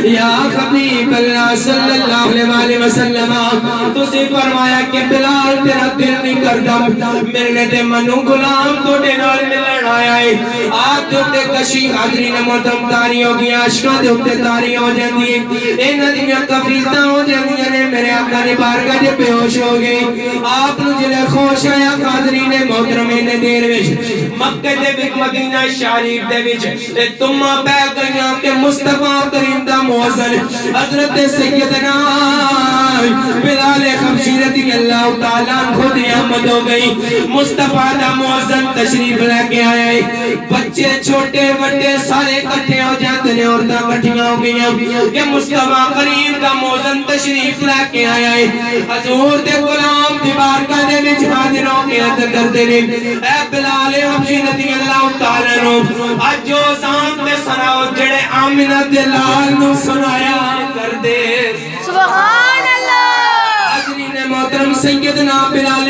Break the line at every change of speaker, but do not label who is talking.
یا حبیب اللہ صلی اللہ علیہ وسلم تو سے فرمایا کہ بلال تیرا دل نہیں کرتا میرے تے منو غلام تو دے نال ملن آیا ہے آپ دے تے کشی حاضرین محترم تاری ہو گیا عشقاں دے تے تاری ہو جاندی اے ندیاں کفیتاں ہو جاندیاں نے میرے آقا نے بارگاہ دے بے ہوش ہو گئی آپ نو جلے خوش آیا حاضرین محترم نے دیر وچ مکہ دے وچ مدینہ شریف دے وچ تے تم پہ گئیاں کہ مصطفیٰ کریم دا موزن حضرت سیدنا بلال حبشی رضی اللہ تعالیٰ خود آمد ہو گئی مصطفیٰ دا موزن تشریف لے کے آیا ہے بچے چھوٹے بڑے سارے کٹھے ہو جاتے ہیں اور کٹھیاں ہو گئی ہیں کہ مصطفیٰ کریم دا موزن تشریف لے کے آیا ہے حضور دے غلام دی بارگاہ دے وچ حاضر ہو کے عرض کرتے ہیں اے بلال حبشی رضی اللہ تعالیٰ نو اج جو زان تے سناؤ جڑے آمنہ دے لال نو سنایا کر دے
سبحان اللہ
حاضرین محترم سیدنا بلال